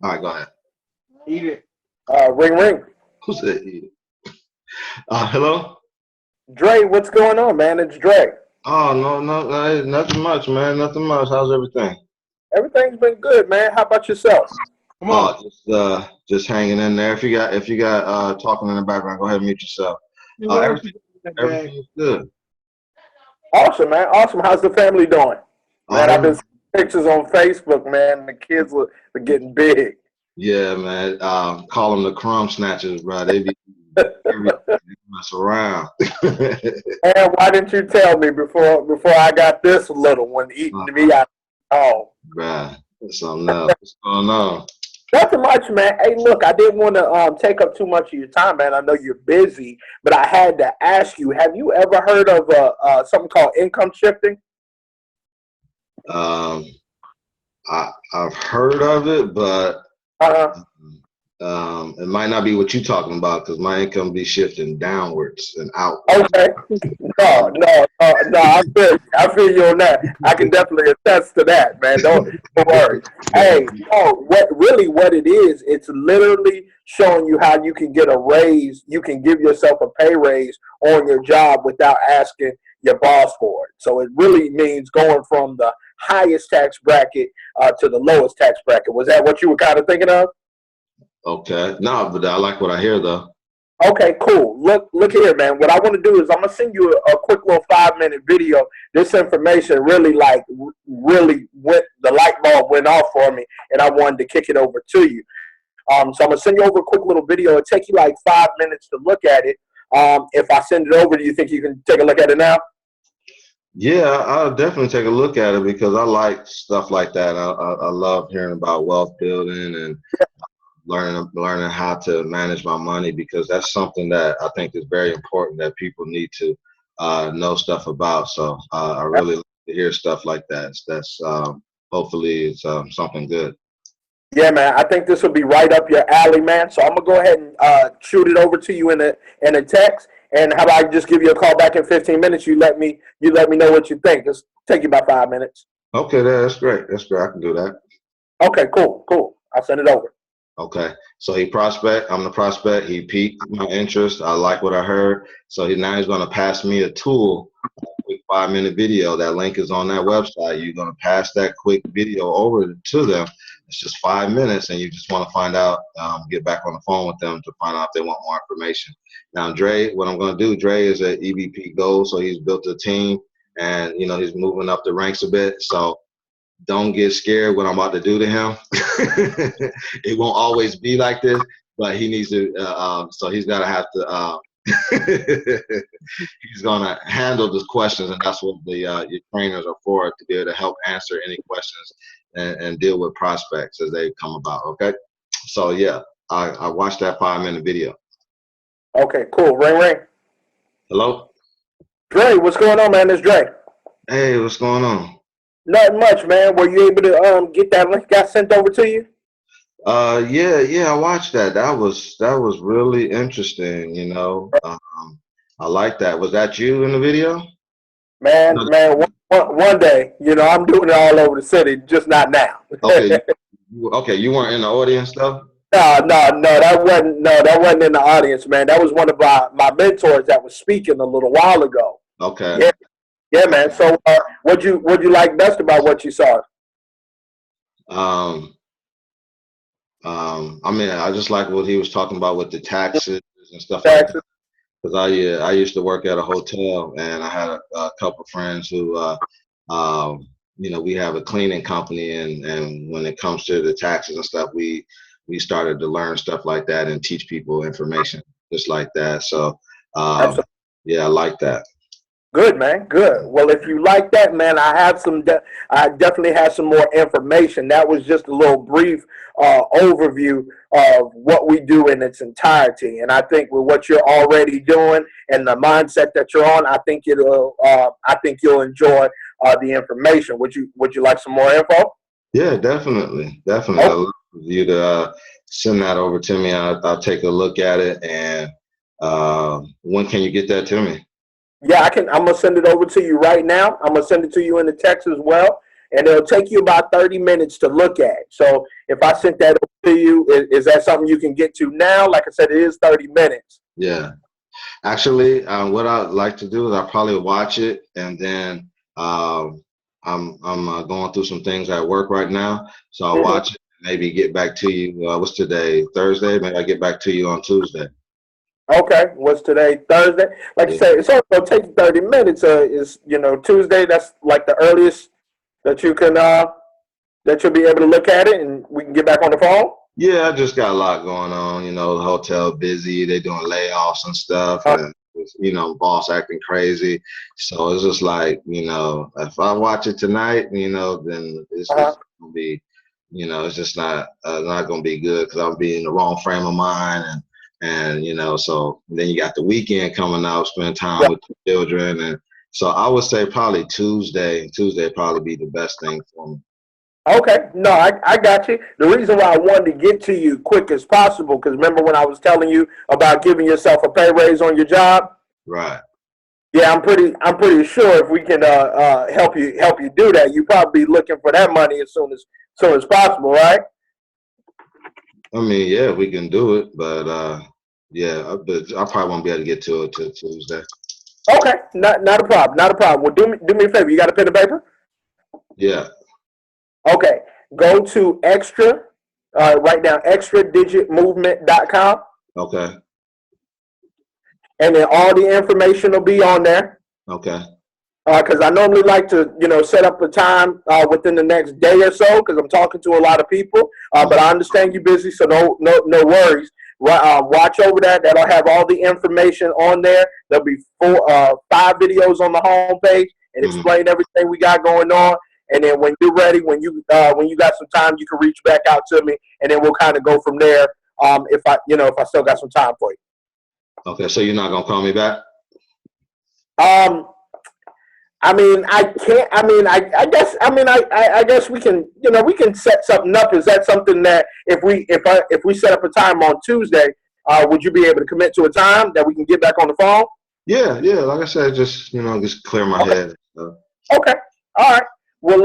All right, go ahead. Eat it. Ring ring. Who said eat it? Hello? Dre, what's going on, man? It's Dre. Oh, no, nothing much, man. Nothing much. How's everything? Everything's been good, man. How about yourself? Come on. Just hanging in there. If you got talking in the background, go ahead and mute yourself. Everything's good. Awesome, man. Awesome. How's the family doing? Man, I've been Every, seeing pictures on Facebook, man. The kids are getting big. yeah, man. Call them the crumb snatchers, bro. They mess around. Man, why didn't you tell me before I got this little one eating me out? Oh, Bruh, something else. What's going on? nothing much, man. Hey, look, I didn't want to take up too much of your time, man. I know you're busy, but I had to ask you: have you ever heard of something called income shifting? Um, I've heard of it, but Uh-huh. it might not be what you're talking about because my income be shifting downwards and outwards. Okay. No. I feel you on that. I can definitely attest to that, man. Don't worry. Hey, no, what it is, it's literally showing you how you can get a raise. You can give yourself a pay raise on your job without asking your boss for it. So it really means going from the highest tax bracket to the lowest tax bracket. Was that what you were kind of thinking of? Okay, no, but I like what I hear though. Okay, cool. Look here, man. What I want to do is I'm gonna send you a quick little 5 minute video. This information really, really went. The light bulb went off for me, and I wanted to kick it over to you. So I'm gonna send you over a quick little video. It'll take you like 5 minutes to look at it. If I send it over, do you think you can take a look at it now? Yeah, I'll definitely take a look at it because I like stuff like that. I love hearing about wealth building and learning how to manage my money because that's something that I think is very important that people need to know stuff about. So I really like to hear stuff like that. That's hopefully it's something good. Yeah, man. I think this will be right up your alley, man. So I'm gonna go ahead and shoot it over to you in a text. And how about I just give you a call back in 15 minutes? You let me know what you think. Just take you about 5 minutes. Okay, that's great. That's great. I can do that. Okay, cool. I'll send it over. Okay. So he prospect. I'm the prospect. He piqued my interest. I like what I heard. So now he's going to pass me a tool, a quick 5 minute video. That link is on that website. You're going to pass that quick video over to them. It's just 5 minutes, and you just want to find out, get back on the phone with them to find out if they want more information. Now, Dre, what I'm going to do, Dre is at EVP Gold, so he's built a team, and he's moving up the ranks a bit. So don't get scared what I'm about to do to him. It won't always be like this, but he needs to. So he's gonna have to. He's gonna handle the questions, and that's what your trainers are for, to be able to help answer any questions and deal with prospects as they come about. Okay. So yeah, I watched that 5 minute video. Okay, cool. Ring. Hello. Dre, what's going on, man? It's Dre. Hey, what's going on? Nothing much, man. Were you able to get that link got sent over to you? Yeah, I watched that. That was really interesting. I like that. Was that you in the video? Man, No. one day, I'm doing it all over the city, just not now. Okay, okay, you weren't in the audience though. No, that wasn't in the audience, man. That was one of my mentors that was speaking a little while ago. Okay. Yeah, yeah, man. So, what'd you like best about what you saw? Um, I mean, I just like what he was talking about with the taxes and stuff like that. Taxes. Because I used to work at a hotel, and I had a couple of friends who, we have a cleaning company, and when it comes to the taxes and stuff, we started to learn stuff like that and teach people information just like that. So, um, Absolutely. yeah, I like that. Good, man. Good. Well, if you like that, man, I definitely have some more information. That was just a little brief overview of what we do in its entirety. And I think with what you're already doing and the mindset that you're on, I think you'll enjoy the information. Would you like some more info? Yeah, definitely, definitely. I'd Oh, love for you to send that over to me. I'll take a look at it. And when can you get that to me? yeah, I can. I'm gonna send it over to you right now. I'm gonna send it to you in the text as well, and it'll take you about 30 minutes to look at. So if I sent that over to you? Is that something you can get to now? Like I said, it is 30 minutes. Yeah. Actually, what I'd like to do is I'll probably watch it, and then I'm going through some things at work right now, so I'll Mm-hmm. watch it. Maybe get back to you. What's today? Thursday. Maybe I get back to you on Tuesday. Okay, what's today? Thursday. Like I Yeah. said, it's only gonna take 30 minutes. Is Tuesday? That's like the earliest that you can that you'll be able to look at it, and we can get back on the phone. Yeah, I just got a lot going on. The hotel busy. They doing layoffs and stuff, and boss acting crazy. So it's just like, if I watch it tonight, then it's gonna be, it's just not gonna be good because I'll be in the wrong frame of mind, and so then you got the weekend coming up, spend time with the children, and so I would say probably Tuesday. Tuesday probably be the best thing for me. Okay, no, I got you. The reason why I wanted to get to you quick as possible, because remember when I was telling you about giving yourself a pay raise on your job? Right. Yeah, I'm pretty sure if we can help you do that, you probably be looking for that money as soon as possible, right? I mean, yeah, we can do it, but but I probably won't be able to get to it till Tuesday. Okay, not a problem, not a problem. Well, do me a favor. You got a pen and paper? Yeah. Okay, go to write down extradigitmovement.com, Okay. and then all the information will be on there. Okay. Because I normally like to, set up a time within the next day or so, because I'm talking to a lot of people. But I understand you're busy, so no worries. Watch over that. That'll have all the information on there. There'll be 5 videos on the homepage and explain everything we got going on. And then when you're ready, when you got some time, you can reach back out to me, and then we'll kind of go from there. If I still got some time for you. Okay, so you're not gonna call me back? I mean, I can't. I mean, I guess. I mean, I guess we can. We can set something up. Is that something that if we set up a time on Tuesday, would you be able to commit to a time that we can get back on the phone? Yeah. Like I said, just clear my head. Okay. All right. Well,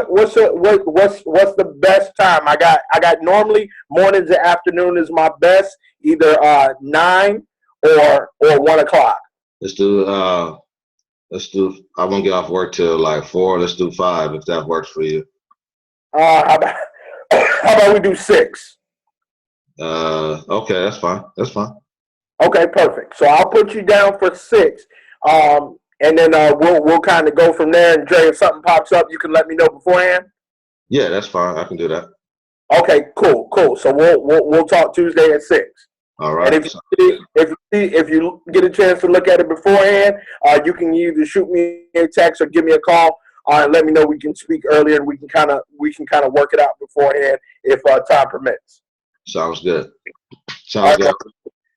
what's the best time? I got normally mornings and afternoon is my best. Either 9 or 1 o'clock. Let's do. I won't get off work till like 4. Let's do 5 if that works for you. How about we do 6? Okay, that's fine. That's fine. Okay, perfect. So I'll put you down for 6, and then we'll kind of go from there. And Dre, if something pops up, you can let me know beforehand. Yeah, that's fine. I can do that. Okay, cool. So we'll talk Tuesday at 6. All right. And if you get a chance to look at it beforehand, you can either shoot me a text or give me a call and let me know we can speak earlier, and we can kind of work it out beforehand if time permits. Sounds good. Sounds good.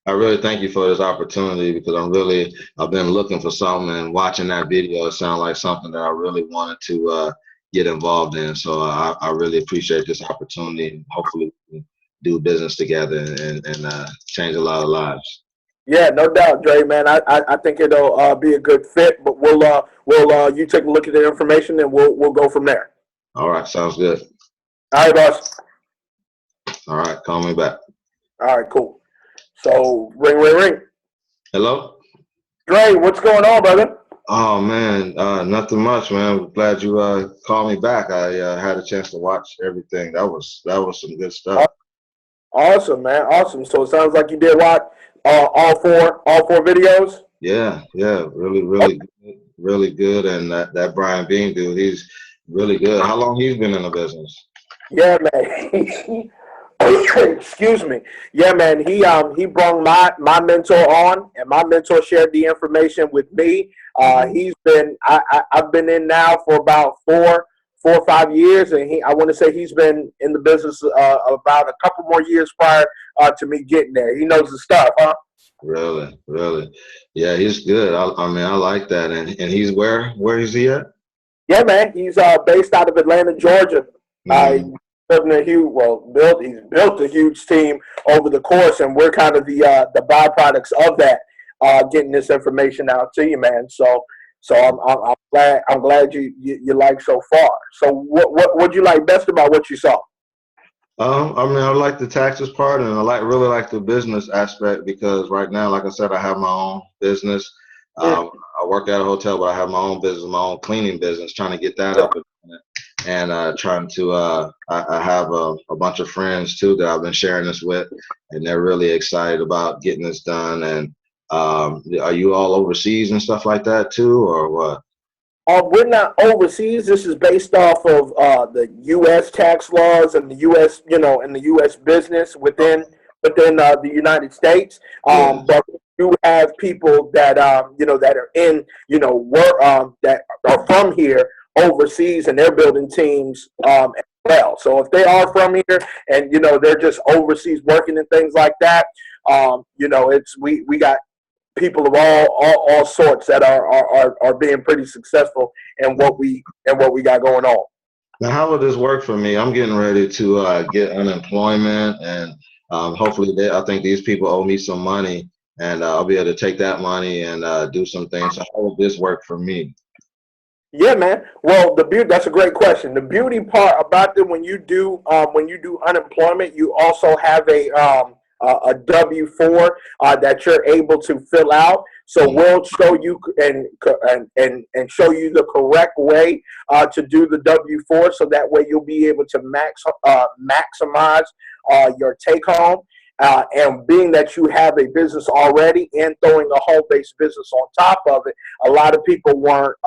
I really thank you for this opportunity because I've been looking for something, and watching that video, it sounded like something that I really wanted to get involved in. So I really appreciate this opportunity, and hopefully we can do business together and change a lot of lives. Yeah, no doubt, Dre, man. I think it'll be a good fit, but we'll you take a look at the information and we'll go from there. All right, sounds good. All right, boss. All right, call me back. All right, cool. So ring. Hello? Dre, what's going on, brother? Oh man, nothing much, man. I'm glad you called me back. I had a chance to watch everything. That was some good stuff. Awesome, man. Awesome. So it sounds like you did watch all four videos. Yeah, really good. And that Brian Bean dude, he's really good. How long he's been in the business? Yeah, man. Excuse me. Yeah, man. He brought my mentor on, and my mentor shared the information with me. He's been I've been in now for about 4 or 5 years, and I want to say he's been in the business about a couple more years prior to me getting there. He knows the stuff, huh? Really. Yeah, he's good. I mean, I like that. And he's where is he at? Yeah, man. He's based out of Atlanta, Georgia. He's built a huge team over the course, and we're kind of the byproducts of that, getting this information out to you, man. So I'm glad you like so far. So what you like best about what you saw? I mean, I like the taxes part, and I really like the business aspect because right now, like I said, I have my own business. Mm. Um, I work at a hotel, but I have my own business, my own cleaning business, trying to get that up and trying to. I have a bunch of friends too that I've been sharing this with, and they're really excited about getting this done. And are you all overseas and stuff like that too, or what? We're not overseas. This is based off of the U.S. tax laws and the U.S. And the U.S. business within the United States. Yeah. But we do have people that that are in work that are from here overseas, and they're building teams as well. So if they are from here and they're just overseas working and things like that, it's we got people of all sorts that are being pretty successful in what we got going on. Now, how would this work for me? I'm getting ready to get unemployment, and hopefully, I think these people owe me some money, and I'll be able to take that money and do some things. So, how would this work for me? Yeah, man. Well, the beauty that's a great question. The beauty part about it when you do unemployment, you also have a W-4 that you're able to fill out. So Mm. we'll show you and show you the correct way to do the W-4, so that way you'll be able to maximize your take home. And being that you have a business already and throwing a home-based business on top of it, a lot of people weren't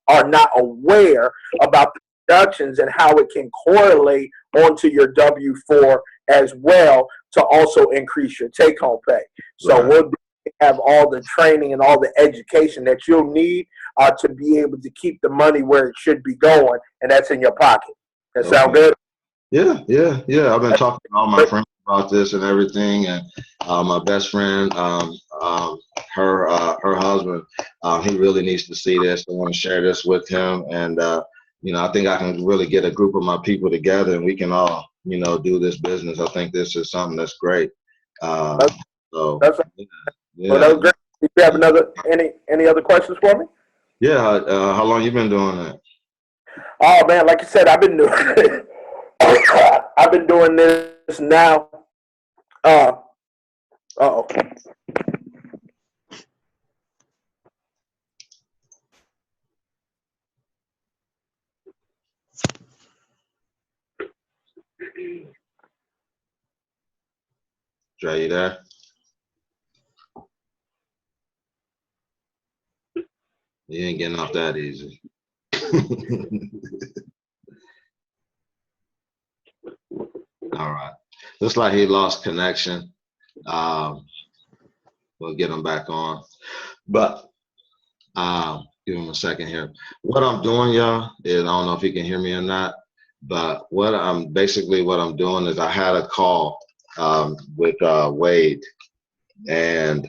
are not aware about the deductions and how it can correlate onto your W-4 as well to also increase your take-home pay. So Right. we'll have all the training and all the education that you'll need to be able to keep the money where it should be going, and that's in your pocket. That sound Okay. good? Yeah, yeah, yeah. I've been talking to all my friends about this and everything, and my best friend, her husband, he really needs to see this. I want to share this with him, and I think I can really get a group of my people together, and we can all, do this business. I think this is something that's great. Um, That's, so that's yeah, well, that yeah, was great. Do you have any other questions for me? yeah. How long you been doing that? Oh man, like I said, I've been doing I've been doing this now. Uh oh. Dre, you there? You ain't getting off that easy. All right. Looks like he lost connection. Um, we'll get him back on. But give him a second here. What I'm doing, y'all, is I don't know if you can hear me or not, but what I'm doing is I had a call with Wade, and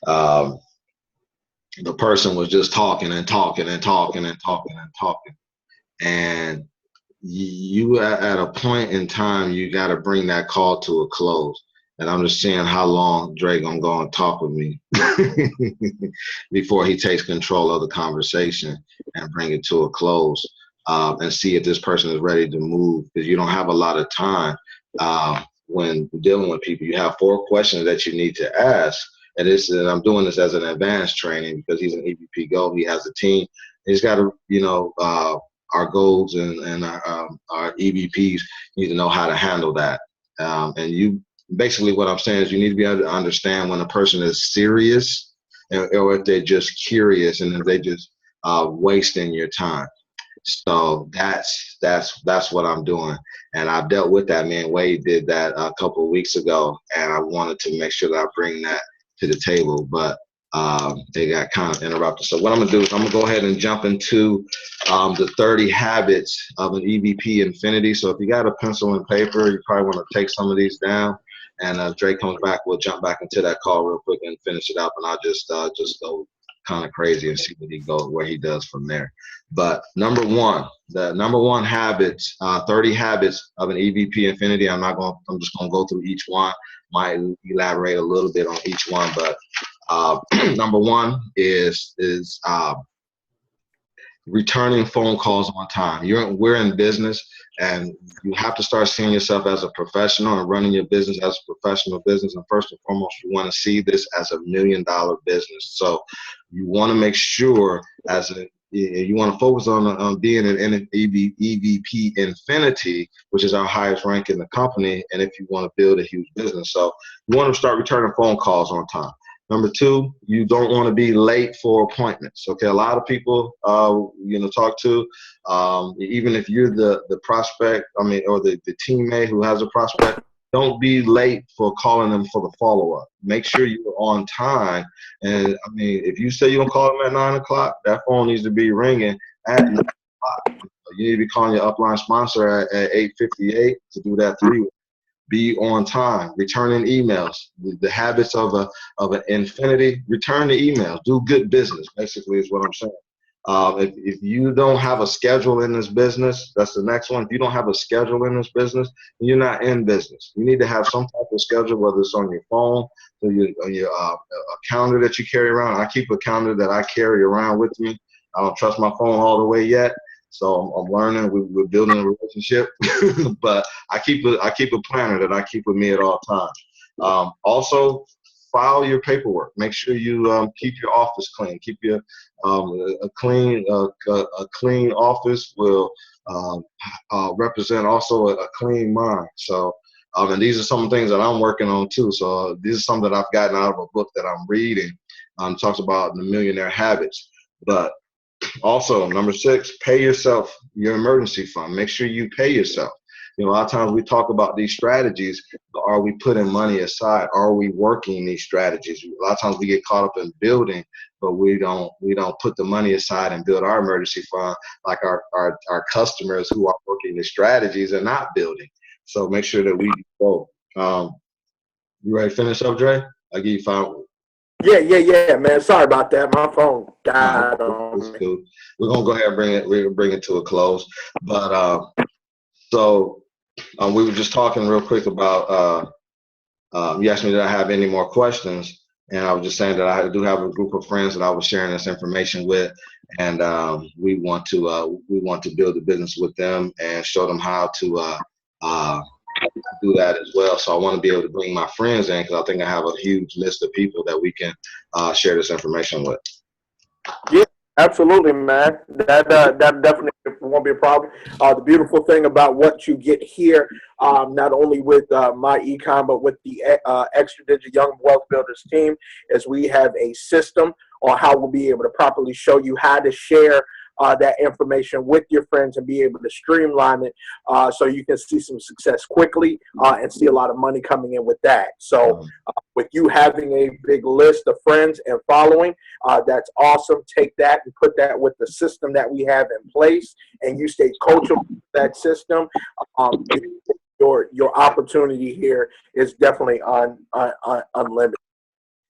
um, the person was just talking and talking and talking and talking and talking. And you at a point in time, you got to bring that call to a close. And I'm just seeing how long Drake gonna go and talk with me before he takes control of the conversation and bring it to a close, and see if this person is ready to move, because you don't have a lot of time when dealing with people. You have 4 questions that you need to ask, and I'm doing this as an advanced training because he's an EVP Go. He has a team. He's got to, our goals and our EVPs need to know how to handle that. And you basically what I'm saying is you need to be able to understand when a person is serious, or if they're just curious, and if they just wasting your time. So that's what I'm doing, and I've dealt with that. Man, Wade did that a couple of weeks ago, and I wanted to make sure that I bring that to the table, but they got kind of interrupted. So what I'm gonna do is I'm gonna go ahead and jump into the 30 habits of an EVP Infinity. So if you got a pencil and paper, you probably want to take some of these down. And if Drake comes back, we'll jump back into that call real quick and finish it up. And I'll just go kind of crazy and see where he does from there. But the number one habits, 30 habits of an EVP Infinity. I'm just gonna go through each one. Might elaborate a little bit on each one, but number one is returning phone calls on time. We're in business, and you have to start seeing yourself as a professional and running your business as a professional business. And first and foremost, you want to see this as $1 million business. So you want to make sure you want to focus on being an EVP Infinity, which is our highest rank in the company. And if you want to build a huge business, so you want to start returning phone calls on time. Number two, you don't want to be late for appointments. Okay, a lot of people, talk to, even if you're the prospect, or the teammate who has a prospect, don't be late for calling them for the follow-up. Make sure you're on time. And if you say you're gonna call them at 9 o'clock, that phone needs to be ringing at 9 o'clock. You need to be calling your upline sponsor at 8:58 to do that 3-way. Be on time, returning emails. The habits of an infinity, return the emails, do good business, basically is what I'm saying. If you don't have a schedule in this business, that's the next one. If you don't have a schedule in this business, you're not in business. You need to have some type of schedule, whether it's on your phone or your a calendar that you carry around. I keep a calendar that I carry around with me. I don't trust my phone all the way yet. So I'm learning. We're building a relationship, but I keep a planner that I keep with me at all times. Also, file your paperwork. Make sure you keep your office clean. Keep your a clean office will represent also a clean mind. So, and these are some things that I'm working on too. So these are some that I've gotten out of a book that I'm reading. Talks about the millionaire habits, but also, number 6, pay yourself your emergency fund. Make sure you pay yourself. A lot of times we talk about these strategies, but are we putting money aside? Are we working these strategies? A lot of times we get caught up in building, but we don't put the money aside and build our emergency fund like our customers who are working the strategies and not building. So make sure that we do both. You ready to finish up, Dre? I'll give you 5. Yeah, man. Sorry about that. My phone died It's cool. We're gonna go ahead and bring it to a close. But we were just talking real quick about. You asked me did I have any more questions, and I was just saying that I do have a group of friends that I was sharing this information with, and we want to build a business with them and show them how to do that as well. So I want to be able to bring my friends in because I think I have a huge list of people that we can share this information with. Yeah, absolutely, man. That definitely won't be a problem. The beautiful thing about what you get here, not only with my econ, but with the Extra Digit Young Wealth Builders team, is we have a system on how we'll be able to properly show you how to share that information with your friends and be able to streamline it so you can see some success quickly and see a lot of money coming in with that. So with you having a big list of friends and following, that's awesome. Take that and put that with the system that we have in place, and you stay coachable with that system. Your opportunity here is definitely unlimited.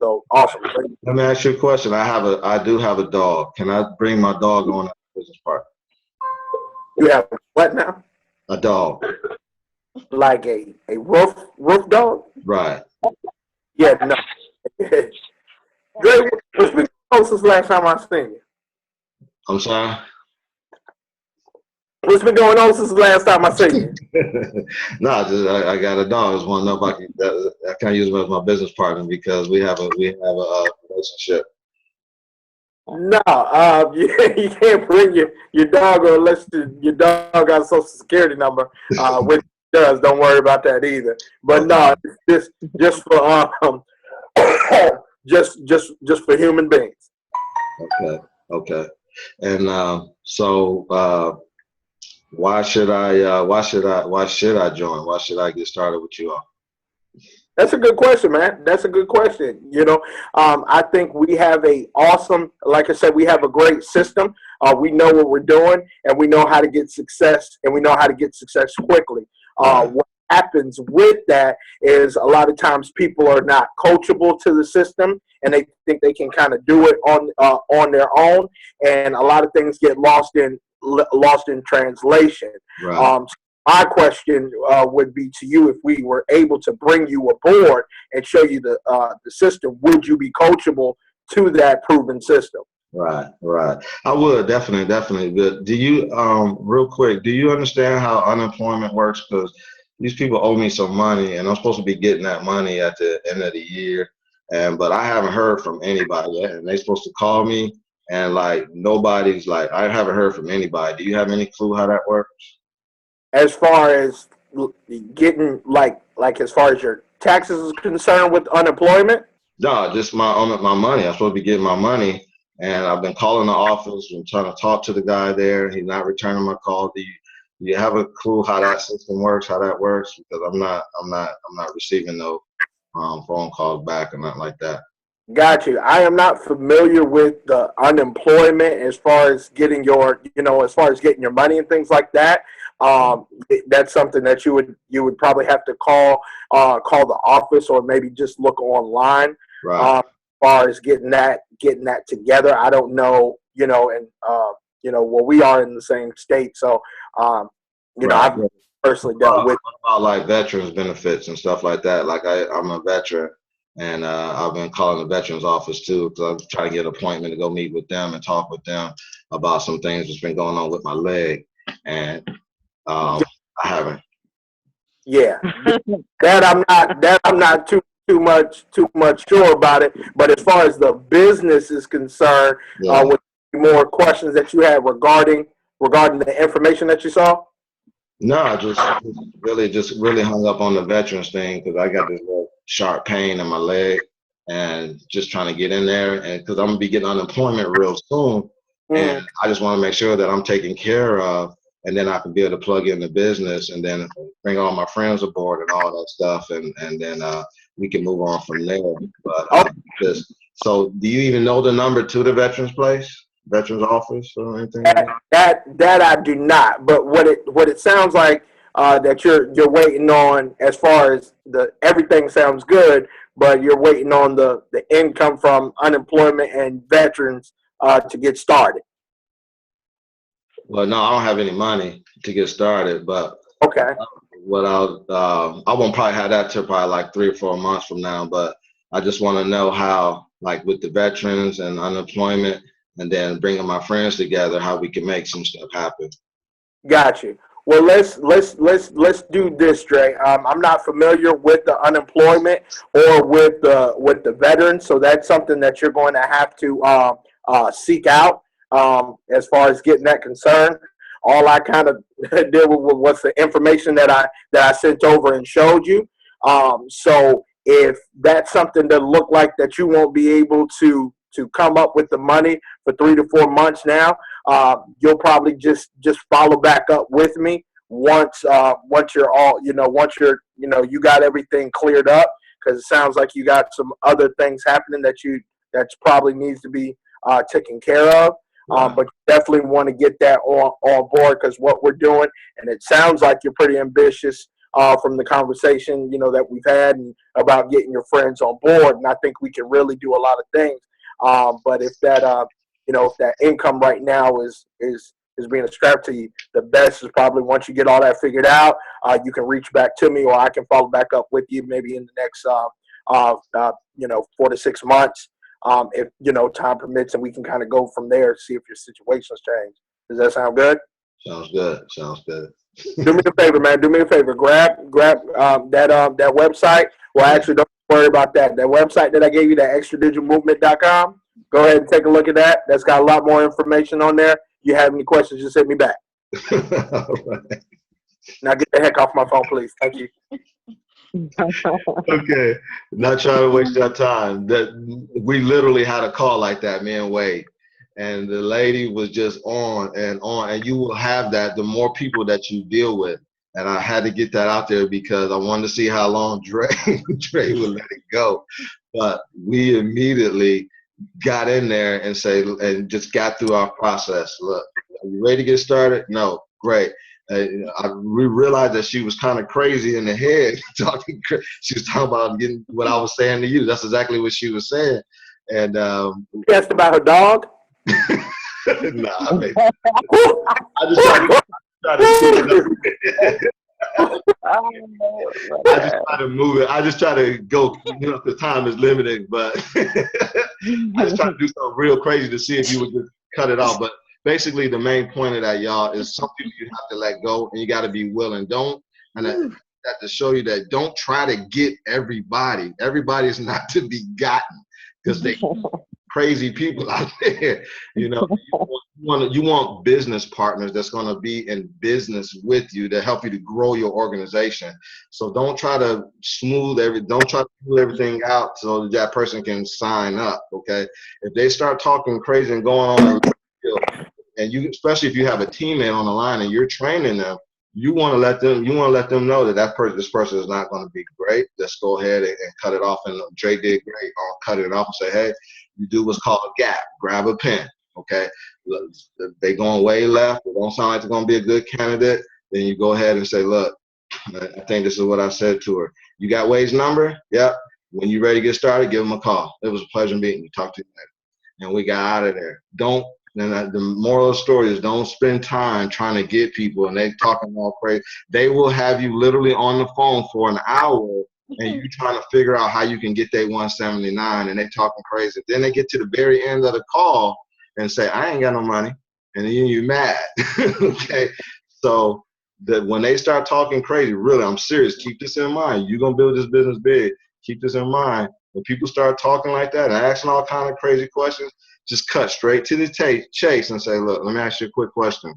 So awesome. Let me ask you a question. I do have a dog. Can I bring my dog on that business part? You have what now? A dog. Like a roof dog? Right. Yeah, no. Dre, what's been closest last time I seen you? I'm sorry? What's been going on since the last time I seen you? No, I got a dog. I just want to know if I can use him as my business partner because we have a relationship. No, you can't bring your dog unless your dog got a social security number, which it does. Don't worry about that either. But no, just for just for human beings. Okay. And so why should I join? Why should I get started with you all? That's a good question, man. That's a good question. I think we have like I said, we have a great system. We know what we're doing, and we know how to get success, and we know how to get success quickly. What happens with that is a lot of times people are not coachable to the system, and they think they can kind of do it on their own, and a lot of things get lost in translation. Right. My question would be to you: if we were able to bring you aboard and show you the system, would you be coachable to that proven system? Right, right. I would definitely. But do you, real quick, do you understand how unemployment works? Because these people owe me some money, and I'm supposed to be getting that money at the end of the year, and but I haven't heard from anybody yet, and they're supposed to call me, and like nobody's like, I haven't heard from anybody. Do you have any clue how that works? As far as getting like as far as your taxes is concerned with unemployment. No, just my money. I'm supposed to be getting my money, and I've been calling the office and trying to talk to the guy there. He's not returning my call. Do you have a clue how that system works? How that works? Because I'm not receiving no phone calls back or nothing like that. Got you. I am not familiar with the unemployment as far as getting your, as far as getting your money and things like that. That's something that you would probably have to call the office or maybe just look online. Right. As far as getting that together, I don't know. And well, we are in the same state, so Right. I've personally dealt with. What about like veterans benefits and stuff like that? Like I'm a veteran, and I've been calling the veterans office too because I'm trying to get an appointment to go meet with them and talk with them about some things that's been going on with my leg, and I haven't. Yeah, that I'm not too much sure about it. But as far as the business is concerned, Yeah. with more questions that you had regarding the information that you saw. No, I just really hung up on the veterans thing because I got this little sharp pain in my leg and just trying to get in there and because I'm gonna be getting unemployment real soon and Mm, I just want to make sure that I'm taken care of and then I can be able to plug in the business and then bring all my friends aboard and all that stuff and then we can move on from there. But oh, just so do you even know the number to the veterans place, veterans office or anything like that? that I do not. But what it sounds like that you're waiting on as far as the everything sounds good, but you're waiting on the income from unemployment and veterans to get started. Well, no, I don't have any money to get started, but Okay. what I won't probably have that till probably like 3 or 4 months from now. But I just want to know how, like with the veterans and unemployment, and then bringing my friends together, how we can make some stuff happen. Got you. Well, let's do this, Dre. I'm not familiar with the unemployment or with the veterans, so that's something that you're going to have to seek out as far as getting that concern. All I kind of did was the information that I sent over and showed you. So if that's something that look like that you won't be able to come up with the money for 3 to 4 months now, you'll probably just follow back up with me once you're all once you got everything cleared up because it sounds like you got some other things happening that's probably needs to be taken care of. Right. But you definitely want to get that on board because what we're doing, and it sounds like you're pretty ambitious from the conversation that we've had and about getting your friends on board. And I think we can really do a lot of things. But if that income right now is being a strap to you, the best is probably once you get all that figured out, you can reach back to me, or I can follow back up with you maybe in the next 4 to 6 months, if time permits, and we can kind of go from there, see if your situation's changed. Does that sound good? Sounds good. Sounds good. Do me a favor, man. Do me a favor. Grab that website. Well, actually, don't worry about that. That website that I gave you, that extradigitalmovement.com. Go ahead and take a look at that. That's got a lot more information on there. You have any questions, just hit me back. All right. Now get the heck off my phone, please. Thank you. Okay. Not trying to waste your time. That we literally had a call like that, me and Wade. And the lady was just on, and you will have that the more people that you deal with. And I had to get that out there because I wanted to see how long Dre would let it go. But we immediately got in there and just got through our process. Look, are you ready to get started? No, great. We realized that she was kind of crazy in the head. She was talking about getting what I was saying to you. That's exactly what she was saying. And You asked about her dog? nah, I just try to speed it up. I just try to move it. I just try to go, the time is limited, but I just tried to do something real crazy to see if you would just cut it off. But basically, the main point of that, y'all, is some people you have to let go, and you got to be willing. Don't, and that to show you that don't try to get everybody. Everybody is not to be gotten because they crazy people out there. You know, you want business partners that's going to be in business with you to help you to grow your organization. So don't try to smooth everything out so that person can sign up. Okay, if they start talking crazy and going on, and you, especially if you have a teammate on the line and you're training them, you want to let them know that this person is not going to be great. Let's go ahead and cut it off. And Dre did great on cutting it off and say, hey, you do what's called a gap. Grab a pen. Okay, they going way left. They don't sound like they're going to be a good candidate. Then you go ahead and say, look, I think this is what I said to her. You got Wade's number? Yep. When you're ready to get started, give him a call. It was a pleasure meeting you. Talk to you later. And we got out of there. The moral of the story is don't spend time trying to get people and they talking all crazy. They will have you literally on the phone for an hour and you trying to figure out how you can get their 179 and they talking crazy. Then they get to the very end of the call and say, I ain't got no money. And then you're mad. Okay. So that when they start talking crazy, really, I'm serious. Keep this in mind. You're going to build this business big. Keep this in mind. When people start talking like that and asking all kind of crazy questions, just cut straight to the chase and say, look, let me ask you a quick question.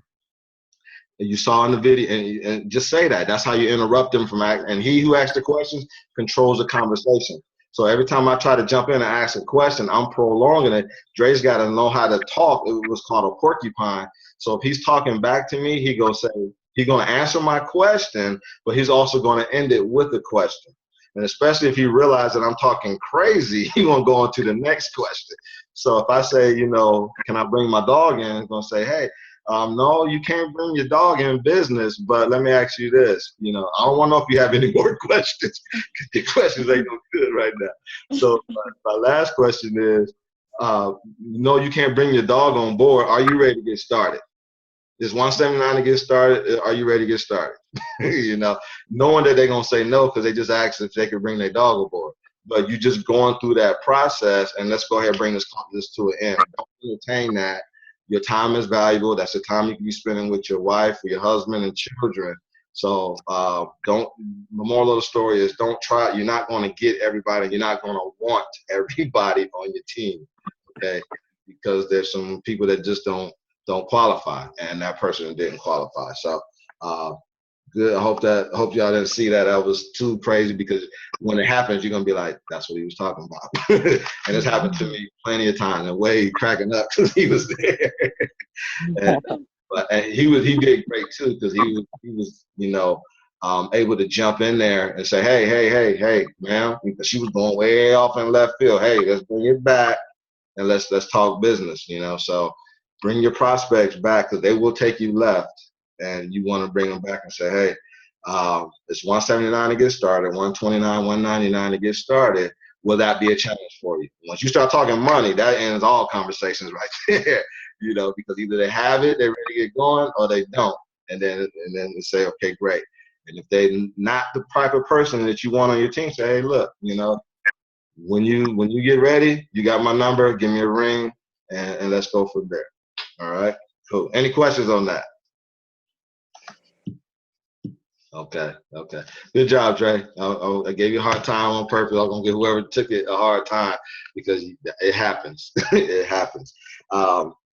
You saw in the video, and just say that. That's how you interrupt them from acting. And he who asks the questions controls the conversation. So every time I try to jump in and ask a question, I'm prolonging it. Dre's got to know how to talk. It was called a porcupine. So if he's talking back to me, he's going to answer my question, but he's also going to end it with a question. And especially if you realize that I'm talking crazy, you're going to go on to the next question. So if I say, can I bring my dog in? He's going to say, hey, no, you can't bring your dog in business, but let me ask you this. I don't want to know if you have any more questions. The questions ain't no good right now. So my last question is, no, you can't bring your dog on board. Are you ready to get started? It's 179 to get started. Are you ready to get started? Knowing that they're going to say no because they just asked if they could bring their dog aboard. But you just going through that process, and let's go ahead and bring this to an end. Don't entertain that. Your time is valuable. That's the time you can be spending with your wife or your husband and children. So the moral of the story is don't try. You're not going to get everybody. You're not going to want everybody on your team, okay? Because there's some people that just don't qualify, and that person didn't qualify. So good. I hope y'all didn't see that. That was too crazy because when it happens, you're gonna be like, "That's what he was talking about," and it's happened to me plenty of times. And Wade cracking up because he was there, and he did great too because he was able to jump in there and say, "Hey, man," because she was going way off in left field. Hey, let's bring it back and let's talk business. So bring your prospects back because they will take you left. And you want to bring them back and say, hey, it's 179 to get started, 129, 199 to get started. Will that be a challenge for you? Once you start talking money, that ends all conversations right there, because either they have it, they're ready to get going, or they don't. And then they say, okay, great. And if they're not the type of person that you want on your team, say, hey, look, when you get ready, you got my number, give me a ring, and let's go from there. All right, cool. Any questions on that? Okay. Good job, Dre. I gave you a hard time on purpose. I'm going to give whoever took it a hard time because it happens. It happens.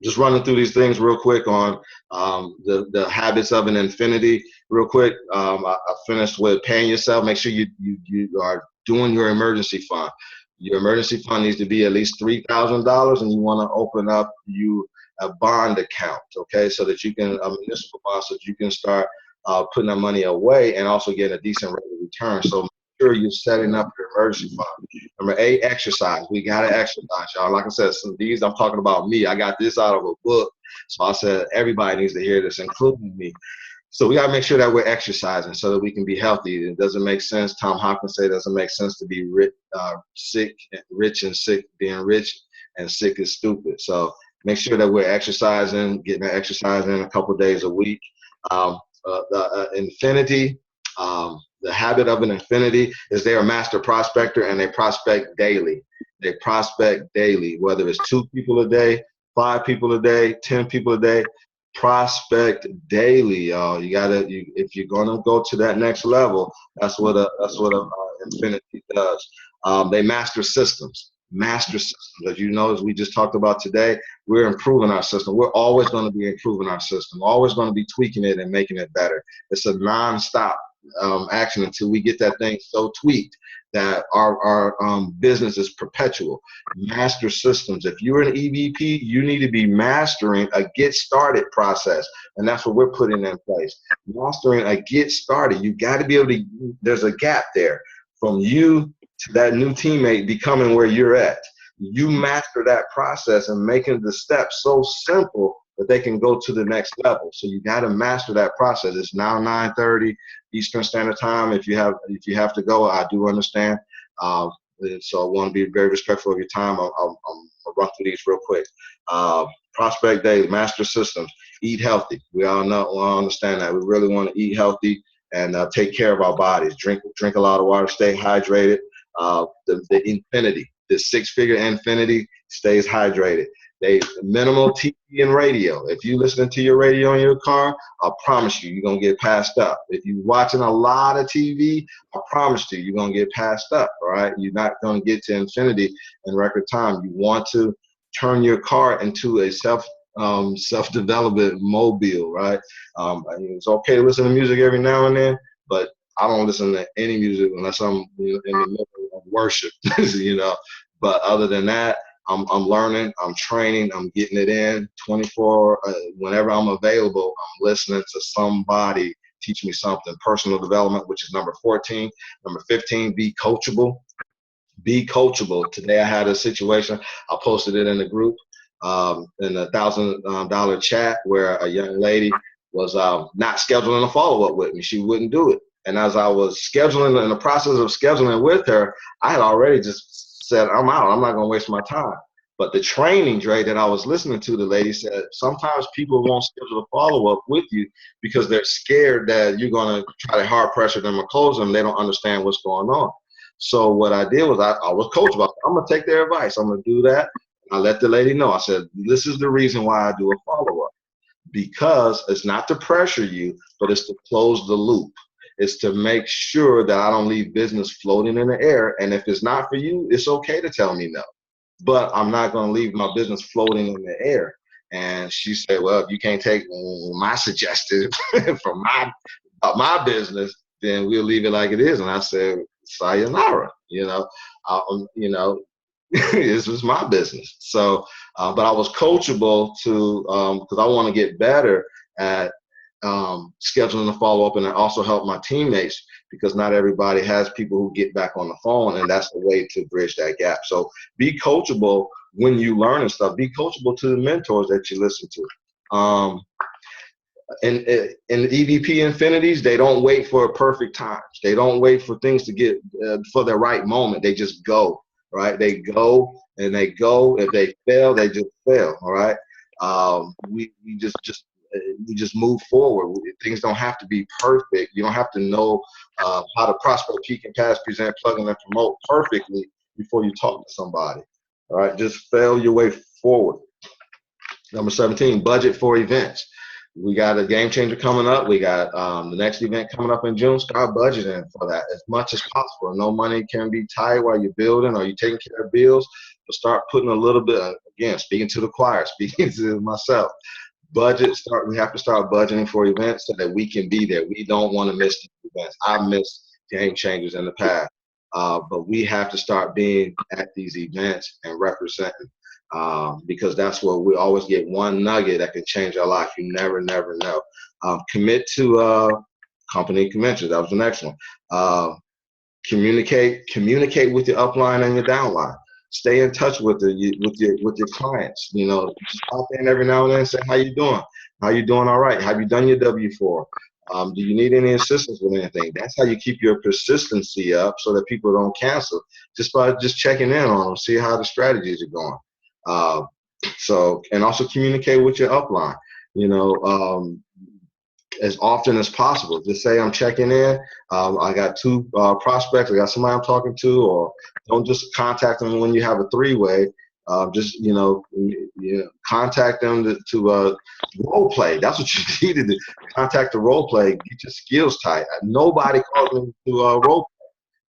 Just running through these things real quick on the habits of an infinity real quick. I finished with paying yourself. Make sure you are doing your emergency fund. Your emergency fund needs to be at least $3,000, and you want to open up a bond account, okay, so that you can, a municipal bond, so that you can start putting that money away and also get a decent rate of return. So make sure you're setting up your emergency fund. Number 8, exercise. We got to exercise, y'all. Like I said, these I'm talking about me. I got this out of a book. So I said everybody needs to hear this, including me. So we got to make sure that we're exercising so that we can be healthy. It doesn't make sense. Tom Hopkins said it doesn't make sense to be rich and sick, being rich and sick is stupid. So make sure that we're exercising, getting that exercise in a couple days a week. Infinity, the habit of an infinity is they're a master prospector and they prospect daily. They prospect daily, whether it's 2 people a day, 5 people a day, 10 people a day. Prospect daily, y'all. If you're gonna go to that next level, that's what a Infinity does. They master systems. Master systems, as you know, as we just talked about today, we're improving our system. We're always going to be improving our system. Always going to be tweaking it and making it better. It's a non-stop action until we get that thing so tweaked that our business is perpetual. Master systems. If you're an EVP, you need to be mastering a get started process, and that's what we're putting in place. Mastering a get started. You got to be able to. There's a gap there from you to that new teammate becoming where you're at. You master that process and making the steps so simple that they can go to the next level. So you got to master that process. It's now 9:30 Eastern Standard Time. If you have to go, I do understand. So I want to be very respectful of your time. I'll run through these real quick. Prospect Daily, master systems, eat healthy. We all understand that. We really want to eat healthy and take care of our bodies. Drink a lot of water. Stay hydrated. The Infinity, the 6-figure Infinity stays hydrated. They minimal TV and radio. If you listening to your radio in your car, I promise you're gonna get passed up. If you're watching a lot of TV, I promise you're gonna get passed up. All right, you're not gonna get to infinity in record time. You want to turn your car into a self-development mobile, right? It's okay to listen to music every now and then, but I don't listen to any music unless I'm in the middle of worship, But other than that, I'm learning, I'm training, I'm getting it in 24. Whenever I'm available, I'm listening to somebody teach me something. Personal development, which is number 14. Number 15, be coachable. Be coachable. Today I had a situation. I posted it in the group, in a $1,000 chat, where a young lady was not scheduling a follow-up with me. She wouldn't do it. And as I was scheduling, in the process of scheduling with her, I had already just said, I'm out. I'm not going to waste my time. But the training, Dre, that I was listening to, the lady said, sometimes people won't schedule a follow-up with you because they're scared that you're going to try to hard pressure them or close them. They don't understand what's going on. So what I did was I was coachable. I'm going to take their advice. I'm going to do that. I let the lady know. I said, this is the reason why I do a follow-up. Because it's not to pressure you, but it's to close the loop. It's to make sure that I don't leave business floating in the air. And if it's not for you, it's okay to tell me no. But I'm not going to leave my business floating in the air. And she said, well, if you can't take my suggestion from my business, then we'll leave it like it is. And I said, sayonara, this was my business. So, but I was coachable because I want to get better at scheduling the follow-up, and I also help my teammates because not everybody has people who get back on the phone, and that's the way to bridge that gap. So be coachable when you learn and stuff. Be coachable to the mentors that you listen to. In EVP Infinities, they don't wait for perfect times. They don't wait for things to get for the right moment. They just go, right? They go and they go. If they fail, they just fail, all right? We just move forward. Things don't have to be perfect. You don't have to know how to prospect, peak, and pass, present, plug in, and promote perfectly before you talk to somebody, all right? Just fail your way forward. Number 17, budget for events. We got a game changer coming up. We got the next event coming up in June. Start budgeting for that as much as possible. No money can be tight while you're building or you're taking care of bills, but start putting a little bit, again, speaking to the choir, speaking to myself. We have to start budgeting for events so that we can be there. We don't want to miss these events. I've missed game changers in the past, but we have to start being at these events and representing. Because that's where we always get one nugget that can change our life. You never know. Commit to company conventions. That was the next one. Communicate with your upline and your downline. Stay in touch with your clients. Just pop in every now and then and say, how you doing? How you doing? All right. Have you done your W-4? Do you need any assistance with anything? That's how you keep your persistency up so that people don't cancel, just by just checking in on them, see how the strategies are going. And also communicate with your upline. as often as possible. Just say I'm checking in. I got 2 prospects. I got somebody I'm talking to, or don't just contact them when you have a 3-way. Just contact them to role play. That's what you need to do. Contact the role play. Get your skills tight. Nobody calls me to role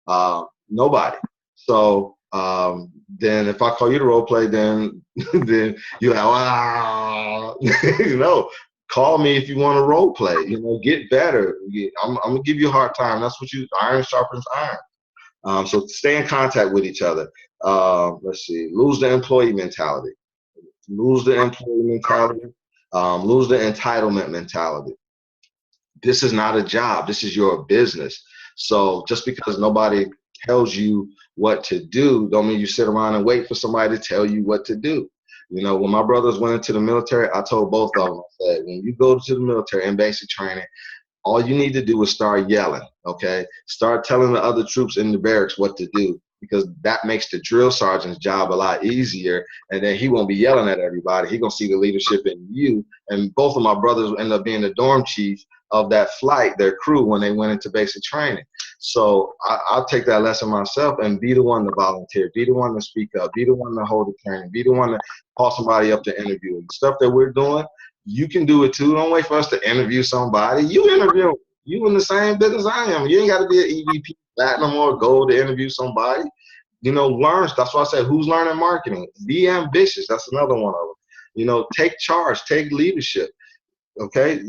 play. Nobody. So then if I call you to role play, then then you're like, wow. Call me if you want to role play. Get better. I'm gonna give you a hard time. That's what iron sharpens iron. So stay in contact with each other. Let's see. Lose the employee mentality. Lose the employee mentality. Lose the entitlement mentality. This is not a job. This is your business. So just because nobody tells you what to do, don't mean you sit around and wait for somebody to tell you what to do. When my brothers went into the military, I told both of them, I said, when you go to the military in basic training, all you need to do is start yelling, okay? Start telling the other troops in the barracks what to do, because that makes the drill sergeant's job a lot easier, and then he won't be yelling at everybody. He's going to see the leadership in you, and both of my brothers end up being the dorm chief of that flight, their crew, when they went into basic training. So I'll take that lesson myself and be the one to volunteer, be the one to speak up, be the one to hold the training, be the one to call somebody up to interview. The stuff that we're doing, you can do it too. Don't wait for us to interview somebody. You interview. You in the same business I am. You ain't got to be an EVP, platinum, or gold to interview somebody. Learn. That's why I said, who's learning marketing? Be ambitious. That's another one of them. Take charge. Take leadership. Okay,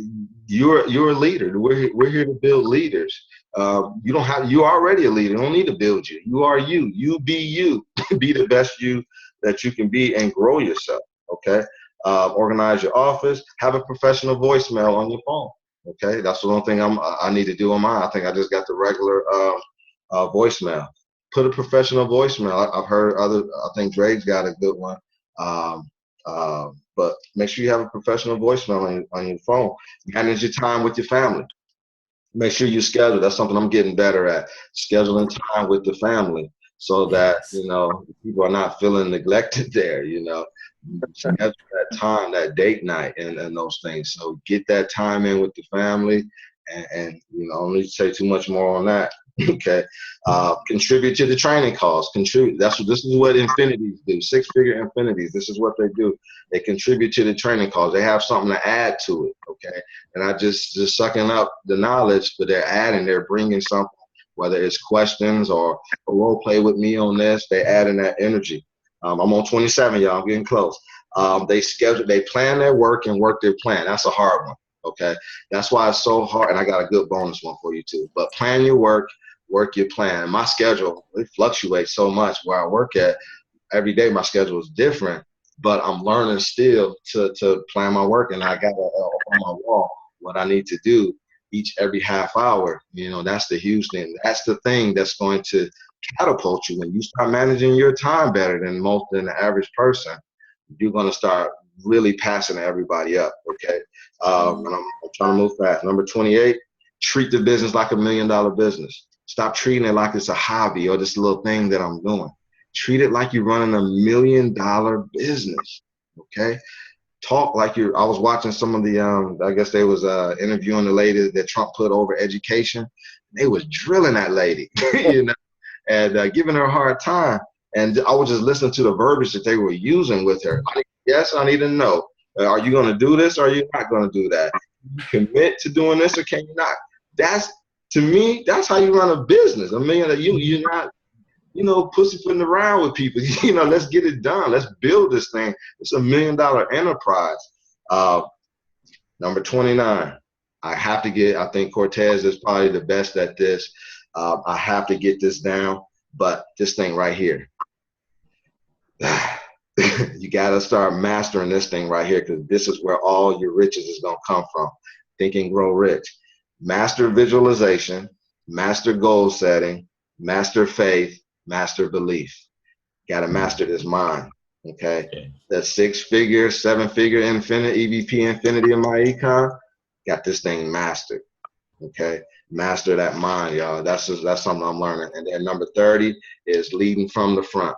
you're a leader. We're here to build leaders. You're already a leader. You don't need to build you. You are you. You be you. Be the best you that you can be, and grow yourself. Okay. Organize your office. Have a professional voicemail on your phone. Okay, that's the one thing I need to do on mine. I think I just got the regular voicemail. Put a professional voicemail. I've heard I think Dre's got a good one. But make sure you have a professional voicemail on your phone. Manage your time with your family. Make sure you schedule. That's something I'm getting better at. Scheduling time with the family, so that people are not feeling neglected there. Schedule that time, that date night, and those things. So get that time in with the family, and I don't need to say too much more on that. Okay. Contribute to the training costs. Contribute. This is what infinities do. 6-figure infinities. This is what they do. They contribute to the training costs. They have something to add to it. Okay. And I just sucking up the knowledge, but they're adding. They're bringing something. Whether it's questions or a role play with me on this, they add in that energy. I'm on 27, y'all. I'm getting close. They plan their work and work their plan. That's a hard one. Okay. That's why it's so hard. And I got a good bonus one for you too. But plan your work your plan. My schedule, it fluctuates so much where I work at. Every day my schedule is different, but I'm learning still to plan my work, and I got on my wall what I need to do every half hour. That's the huge thing. That's the thing that's going to catapult you. When you start managing your time better than the average person, you're going to start really passing everybody up. Okay. And I'm trying to move fast. Number 28, treat the business like $1 million business. Stop treating it like it's a hobby or this little thing that I'm doing. Treat it like you're running $1 million business. Okay. Talk like I was watching some of the, I guess they was interviewing the lady that Trump put over education. They was drilling that lady, and giving her a hard time. And I was just listening to the verbiage that they were using with her. I need to know. Are you going to do this, or are you not going to do that? Commit to doing this, or can you not? To me, that's how you run a business. I mean, you're not, pussyfooting around with people. Let's get it done. Let's build this thing. It's $1 million enterprise. Number 29, I think Cortez is probably the best at this. I have to get this down, but this thing right here, you got to start mastering this thing right here, because this is where all your riches is going to come from. Think and Grow Rich. Master visualization, master goal setting, master faith, master belief. Got to master this mind. Okay. That 6-figure, 7-figure EVP infinity in my econ, got this thing mastered. Okay. Master that mind, y'all. That's something I'm learning. And then number 30 is leading from the front.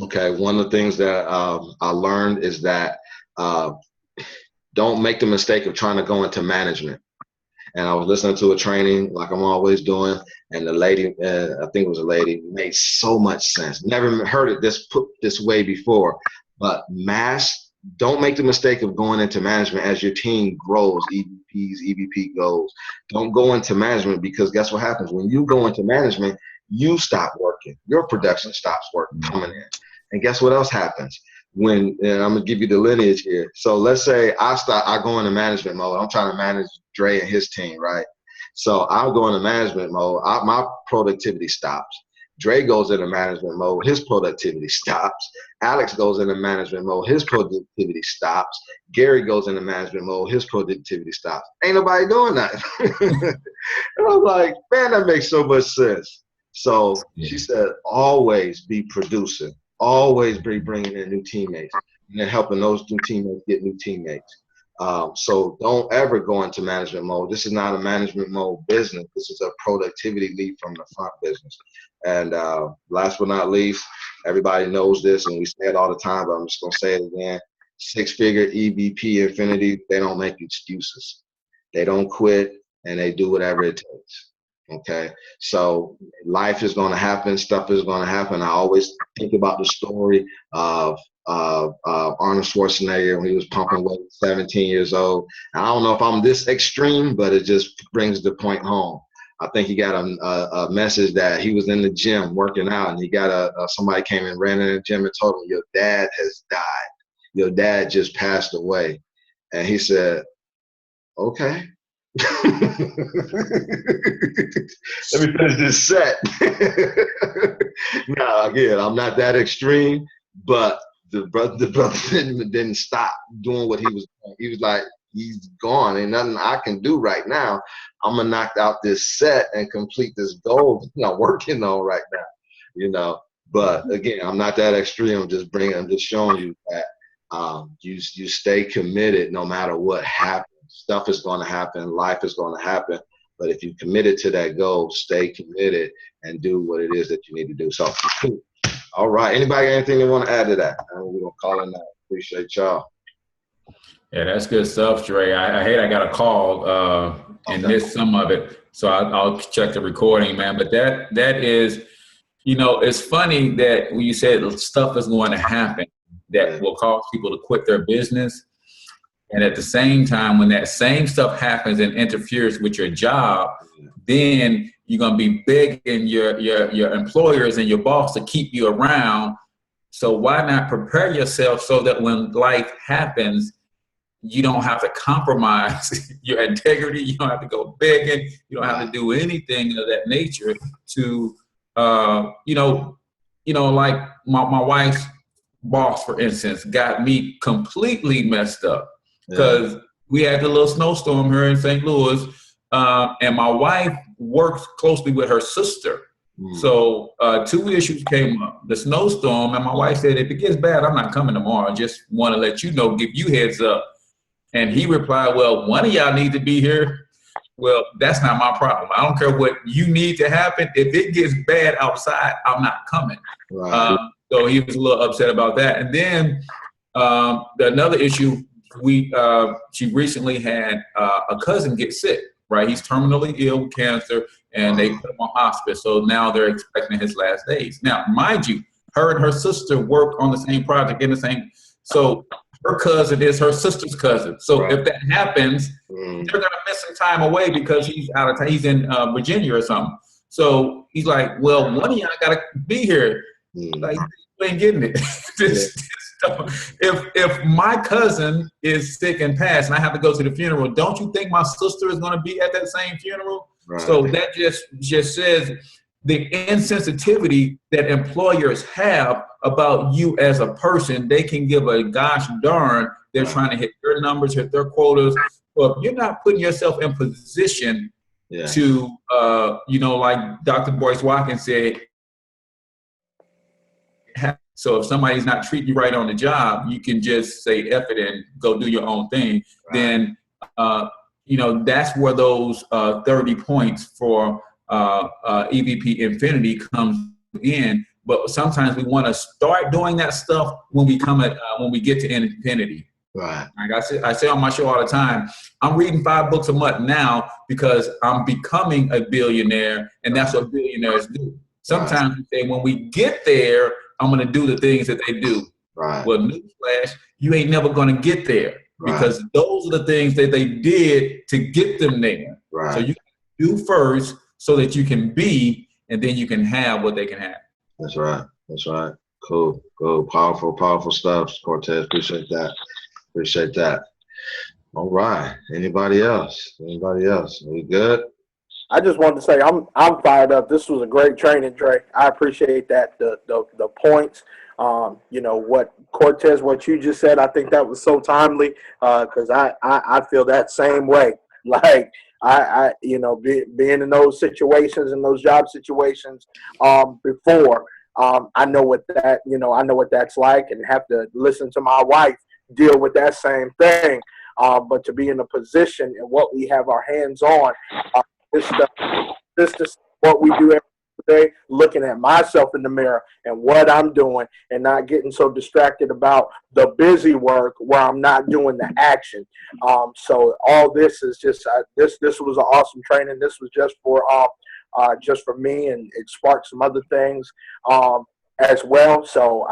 Okay. One of the things that I learned is that don't make the mistake of trying to go into management. And I was listening to a training like I'm always doing, and the lady, I think it was a lady, made so much sense. Never heard it put this way before, but don't make the mistake of going into management as your team grows, EVP goes. Don't go into management, because guess what happens? When you go into management, you stop working. Your production stops coming in. And guess what else happens? And I'm gonna give you the lineage here. So let's say I go into management mode. I'm trying to manage Dre and his team, right? So I'll go into management mode. My productivity stops. Dre goes into management mode. His productivity stops. Alex goes into management mode. His productivity stops. Gary goes into management mode. His productivity stops. Ain't nobody doing that. And I'm like, man, that makes so much sense. So she said, always be producing. Always be bringing in new teammates and then helping those new teammates get new teammates. So don't ever go into management mode. This is not a management mode business. This is a productivity lead from the front business. And last but not least, everybody knows this, and we say it all the time, but I'm just going to say it again. Six-figure EVP Infinity, they don't make excuses. They don't quit, and they do whatever it takes. Okay, so life is going to happen. Stuff is going to happen. I always think about the story of Arnold Schwarzenegger when he was pumping weight at 17 years old. And I don't know if I'm this extreme, but it just brings the point home. I think he got a message that he was in the gym working out, and he got somebody came and ran in the gym and told him, "Your dad has died. Your dad just passed away." And he said, "Okay." Let me finish this set. Now, again, I'm not that extreme, but the brother didn't stop doing what he was doing. He was like, he's gone. Ain't nothing I can do right now. I'm gonna knock out this set and complete this goal I'm working on right now. But again, I'm not that extreme. I'm just showing you that you stay committed no matter what happens. Stuff is going to happen. Life is going to happen. But if you're committed to that goal, stay committed and do what it is that you need to do. So, all right. Anybody got anything they want to add to that? We're going to call it now. Appreciate y'all. Yeah, that's good stuff, Dre. I hate I got a call and missed some of it. So I'll check the recording, man. But that is, it's funny that when you said stuff is going to happen that will cause people to quit their business. And at the same time, when that same stuff happens and interferes with your job, then you're going to be begging your employers and your boss to keep you around. So why not prepare yourself so that when life happens, you don't have to compromise your integrity. You don't have to go begging. You don't have to do anything of that nature to, like my wife's boss, for instance, got me completely messed up. Because we had the little snowstorm here in St. Louis, and my wife works closely with her sister. So 2 issues came up. The snowstorm, and my wife said, if it gets bad, I'm not coming tomorrow. I just want to let you know, give you heads up. And he replied, well, one of y'all need to be here. Well, that's not my problem. I don't care what you need to happen. If it gets bad outside, I'm not coming. Right. So he was a little upset about that. And then another issue, she recently had a cousin get sick, right? He's terminally ill with cancer, and they put him on hospice. So now they're expecting his last days. Now, mind you, her and her sister work on the same project so her cousin is her sister's cousin. So if that happens, they're going to miss some time away because he's out of town. He's in Virginia or something. So he's like, well, one of y'all got to be here. Like, you ain't getting it. If my cousin is sick and passed and I have to go to the funeral, don't you think my sister is going to be at that same funeral? Right. So that just says the insensitivity that employers have about you as a person. They can give a gosh darn. They're trying to hit their numbers, hit their quotas. But if you're not putting yourself in position to, like Dr. Boyce Watkins said, so if somebody's not treating you right on the job, you can just say F it and go do your own thing. Right. Then, that's where those 30 points for EVP Infinity comes in. But sometimes we want to start doing that stuff when we get to Infinity. Right. Like I say on my show all the time, I'm reading 5 books a month now because I'm becoming a billionaire, and that's what billionaires do. Sometimes we say when we get there, I'm going to do the things that they do. Right. Well, newsflash, you ain't never going to get there because those are the things that they did to get them there. Right. So you do first so that you can be, and then you can have what they can have. That's right. That's right. Cool. Cool. Powerful, powerful stuff, Cortez. Appreciate that. Appreciate that. All right. Anybody else? Anybody else? We good? I just wanted to say I'm fired up. This was a great training, Dre. I appreciate that. The points. You know what, Cortez, what you just said, I think that was so timely because I feel that same way. Like I you know, being in those situations and those job situations before, I know what that, you know, I know what that's like, and have to listen to my wife deal with that same thing. But to be in a position and what we have our hands on, this is what we do every day, looking at myself in the mirror and what I'm doing, and not getting so distracted about the busy work where I'm not doing the action. So all this is just this was an awesome training. This was just for me, and it sparked some other things as well. So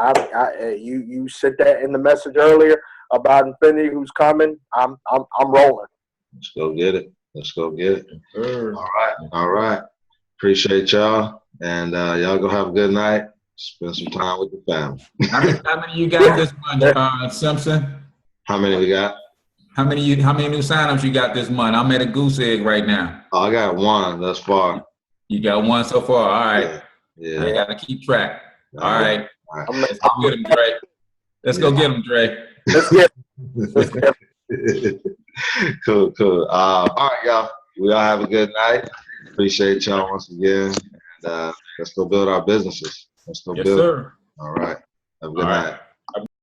you said that in the message earlier about Infinity, who's coming. I'm rolling. Let's go get it. Let's go get it. All right. All right. Appreciate y'all. And y'all go have a good night. Spend some time with the family. How many you got this month, Simpson? How many we got? How many new signups you got this month? I'm at a goose egg right now. Oh, I got one thus far. You got one so far. All right. Yeah. I got to keep track. All right. All right. Let's go get him, Dre. Let's go get him, Dre. Let's get Cool, cool. All right, y'all. We all have a good night. Appreciate y'all once again. Let's go build our businesses. Let's go build. Yes, sir. All right. Have a good night.